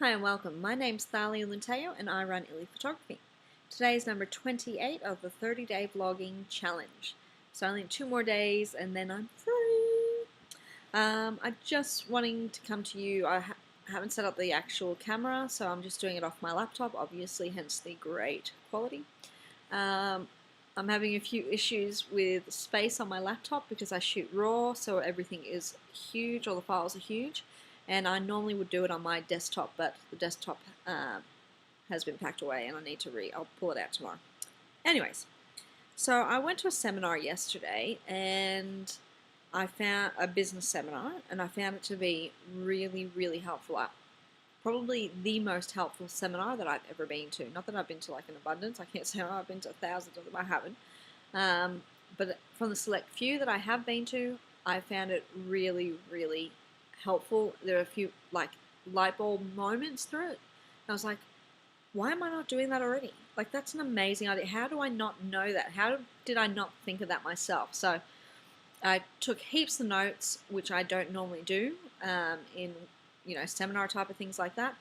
Hi and welcome. My name's Thalia Lunteo and I run Illy Photography. Today is number 28 of the 30-day vlogging challenge. So only 2 more days and then I'm free. I'm just wanting to come to you. I haven't set up the actual camera, so I'm just doing it off my laptop, obviously, hence the great quality. I'm having a few issues with space on my laptop because I shoot RAW, so everything is huge, all the files are huge. And I normally would do it on my desktop, but the desktop has been packed away and I need to I'll pull it out tomorrow. Anyways, so I went to a seminar yesterday and I found a business seminar and I found it to be really, really helpful. Probably the most helpful seminar that I've ever been to. Not that I've been to like an abundance, I can't say I've been to thousands of them, I haven't. But from the select few that I have been to, I found it really, really helpful. There are a few like light bulb moments through it. I was like, why am I not doing that already? Like, that's an amazing idea. How do I not know that? How did I not think of that myself? So I took heaps of notes, which I don't normally do in seminar type of things like that.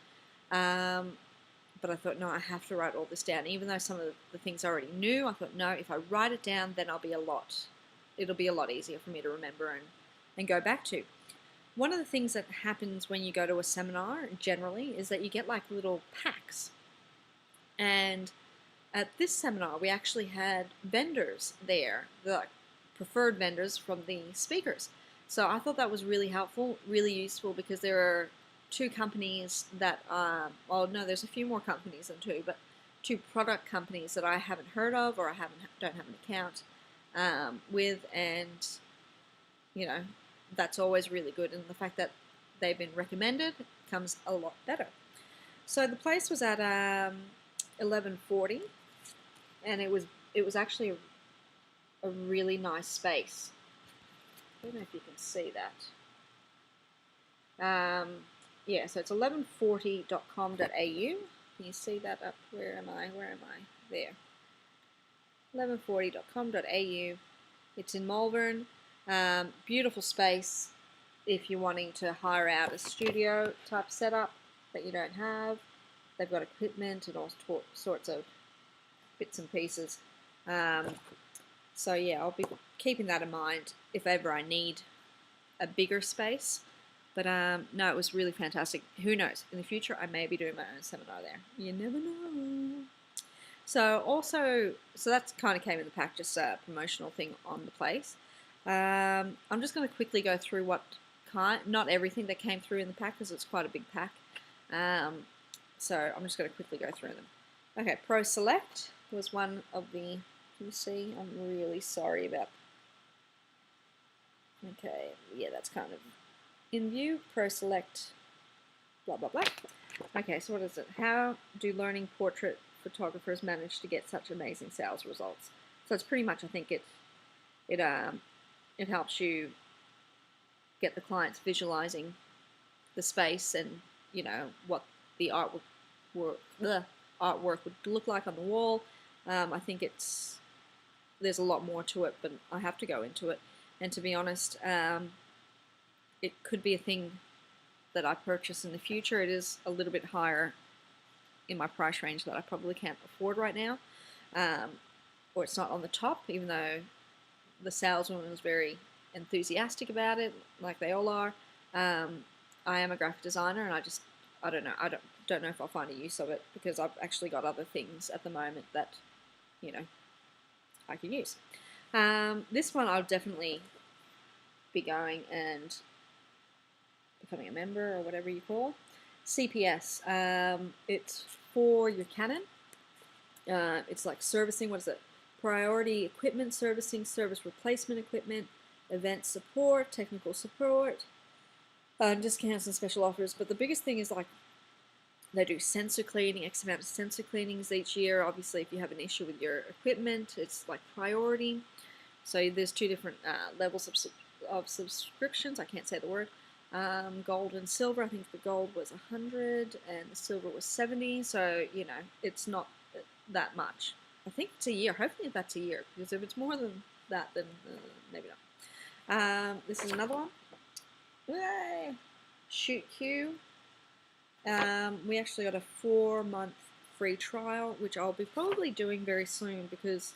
But I thought, no, I have to write all this down. Even though some of the things I already knew, I thought, no, if I write it down, then it'll be a lot easier for me to remember and go back to. One of the things that happens when you go to a seminar generally is that you get like little packs. And at this seminar, we actually had vendors there, the preferred vendors from the speakers. So I thought that was really helpful, really useful, because there are two companies that, well, no, there's a few more companies than two, but two product companies that I haven't heard of or I don't have an account with, and that's always really good, and the fact that they've been recommended comes a lot better. So the place was at 11:40, and it was actually a really nice space. I don't know if you can see that. Yeah, so it's 1140.com.au. Can you see that up? Where am I? There. 1140.com.au. It's in Malvern. Beautiful space if you're wanting to hire out a studio type setup that you don't have. They've got equipment and all sorts of bits and pieces. So yeah, I'll be keeping that in mind if ever I need a bigger space. But no, it was really fantastic. Who knows? In the future, I may be doing my own seminar there. You never know. So that kind of came in the pack, just a promotional thing on the place. I'm just going to quickly go through not everything that came through in the pack, because it's quite a big pack. So I'm just going to quickly go through them. Okay, Pro Select was one of the, you see, I'm really sorry about. Okay, yeah, that's kind of in view. Pro Select, blah, blah, blah. Okay, so what is it? How do learning portrait photographers manage to get such amazing sales results? So it's pretty much, I think it helps you get the clients visualizing the space and what the artwork would look like on the wall. I think there's a lot more to it, but I have to go into it. And to be honest, it could be a thing that I purchase in the future. It is a little bit higher in my price range that I probably can't afford right now, or it's not on the top, even though the saleswoman was very enthusiastic about it, like they all are. I am a graphic designer, and I don't know. I don't know if I'll find a use of it, because I've actually got other things at the moment that I can use. This one I'll definitely be going and becoming a member, or whatever you call CPS. It's for your Canon. It's like servicing. What is it? Priority equipment servicing, service replacement equipment, event support, technical support, discounts and special offers. But the biggest thing is, like, they do sensor cleaning, X amount of sensor cleanings each year. Obviously, if you have an issue with your equipment, it's like priority. So there's two different levels of subscriptions. I can't say the word. Gold and silver. I think the gold was 100 and the silver was 70. So it's not that much. I think it's a year. Hopefully that's a year, because if it's more than that, then maybe not. This is another one. Yay! Shoot Q. We actually got a 4-month free trial, which I'll be probably doing very soon because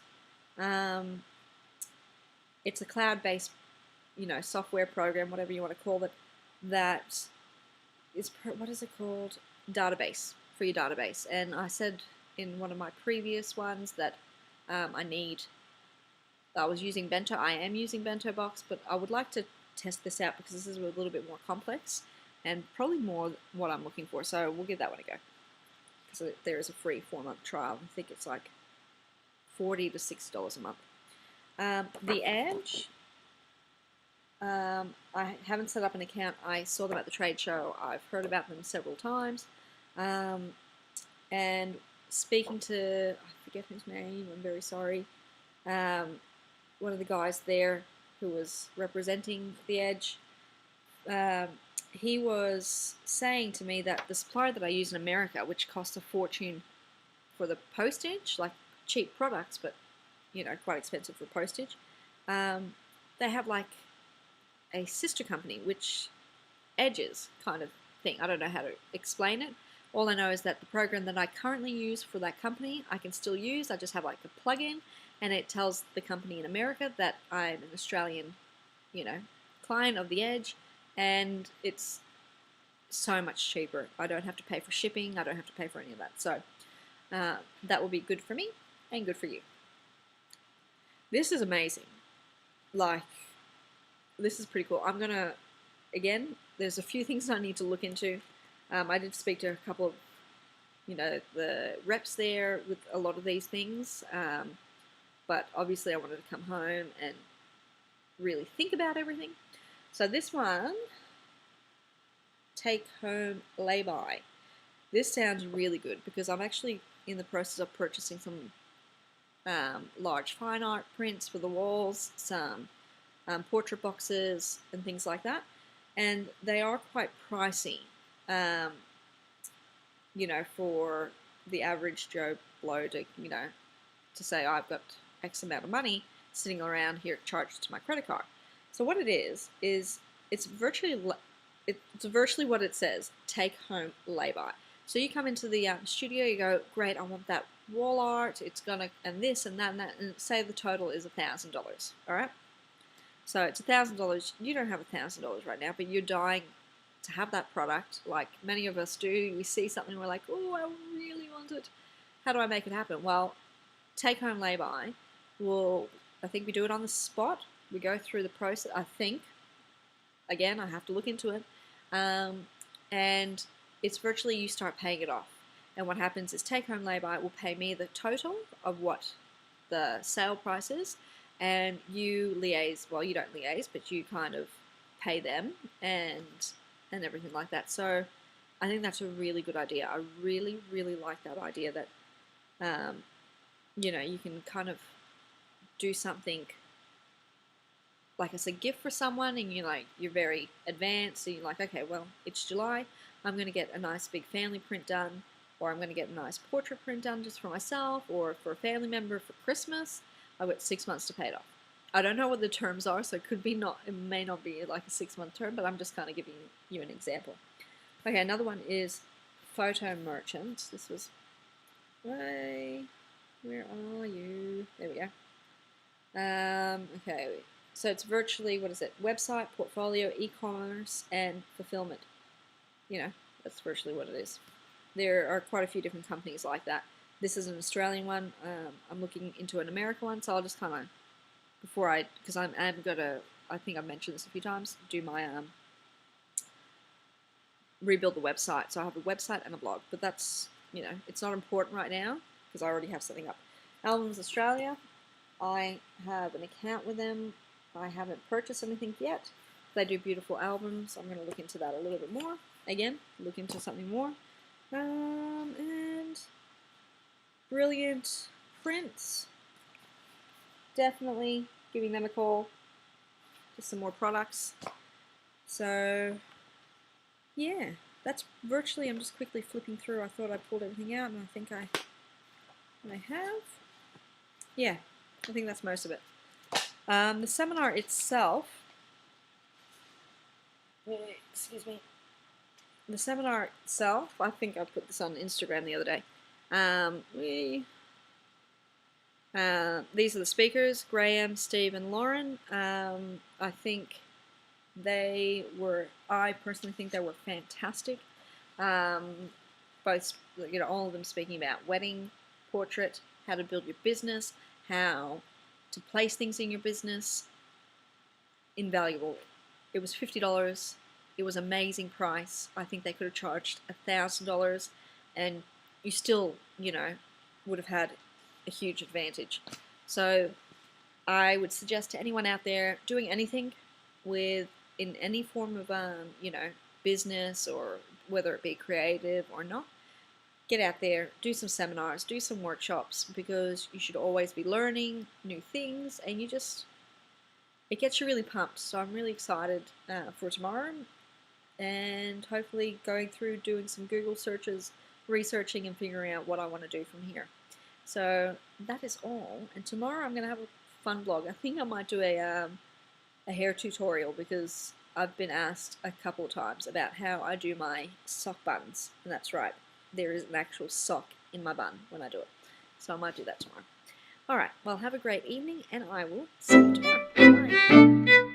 it's a cloud-based, software program, whatever you want to call it, that is, what is it called? Database, for your database. And I said in one of my previous ones that I was using Bento. I am using Bento Box, but I would like to test this out because this is a little bit more complex and probably more what I'm looking for. So we'll give that one a go because there is a free 4-month trial. I think it's like $40 to $60 a month. The Edge, I haven't set up an account. I saw them at the trade show. I've heard about them several times. And speaking to, I forget his name, I'm very sorry, one of the guys there who was representing the Edge, he was saying to me that the supplier that I use in America, which costs a fortune for the postage, like cheap products, but quite expensive for postage, they have like a sister company, which Edges kind of thing. I don't know how to explain it. All I know is that the program that I currently use for that company, I can still use. I just have like a plugin, and it tells the company in America that I'm an Australian, client of the Edge, and it's so much cheaper. I don't have to pay for shipping. I don't have to pay for any of that. So that will be good for me and good for you. This is amazing. Like, this is pretty cool. I'm going to, again, there's a few things I need to look into. I did speak to a couple of, the reps there with a lot of these things. But obviously I wanted to come home and really think about everything. So this one, take home lay-by. This sounds really good because I'm actually in the process of purchasing some large fine art prints for the walls, some portrait boxes and things like that. And they are quite pricey, for the average Joe Blow to, to say I've got X amount of money sitting around here charged to my credit card. So what it is it's virtually what it says, take home lay-by. So you come into the studio, you go, great, I want that wall art, it's gonna, and this and that and that, and say the total is $1,000, all right? So it's $1,000. You don't have $1,000 right now, but you're dying to have that product, like many of us do. We see something, we're like, oh, I really want it. How do I make it happen? Well, take home lay-by, I think we do it on the spot. We go through the process, I think. Again, I have to look into it. And it's virtually you start paying it off. And what happens is take home lay-by will pay me the total of what the sale price is, and you liaise, well, you don't liaise, but you kind of pay them and everything like that. So I think that's a really good idea. I really, really like that idea that, you can kind of do something like as a gift for someone, and you're very advanced, and you're like, okay, well, it's July, I'm going to get a nice big family print done, or I'm going to get a nice portrait print done just for myself, or for a family member for Christmas. I've got 6 months to pay it off. I don't know what the terms are, so it may not be like a 6-month term, but I'm just kind of giving you an example. Okay, another one is Photo Merchant. This was, where are you? There we go. Okay, so it's virtually, what is it? Website, portfolio, e-commerce, and fulfillment. That's virtually what it is. There are quite a few different companies like that. This is an Australian one. I'm looking into an American one, so I'll just kind of, because I'm got to, I think I've mentioned this a few times, do my, rebuild the website. So I have a website and a blog, but that's, it's not important right now because I already have something up. Albums Australia, I have an account with them. I haven't purchased anything yet. They do beautiful albums. I'm going to look into that a little bit more. Again, look into something more. And Brilliant Prints. Definitely giving them a call. Just some more products. So, yeah, that's virtually, I'm just quickly flipping through. I thought I pulled everything out, and I think I have. Yeah, I think that's most of it. The seminar itself, excuse me, the seminar itself, I think I put this on Instagram the other day. These are the speakers, Graham, Steve, and Lauren. I think I personally think they were fantastic. Both, all of them speaking about wedding, portrait, how to build your business, how to place things in your business. Invaluable. It was $50. It was an amazing price. I think they could have charged $1,000, and you still, would have had a huge advantage. So I would suggest to anyone out there doing anything in any form of business, or whether it be creative or not, get out there, do some seminars, do some workshops, because you should always be learning new things, and it gets you really pumped. So I'm really excited for tomorrow, and hopefully going through doing some Google searches, researching and figuring out what I want to do from here. So that is all, and tomorrow I'm going to have a fun vlog. I think I might do a hair tutorial, because I've been asked a couple of times about how I do my sock buttons, and that's right, there is an actual sock in my bun when I do it. So I might do that tomorrow. Alright, well, have a great evening, and I will see you tomorrow. Bye.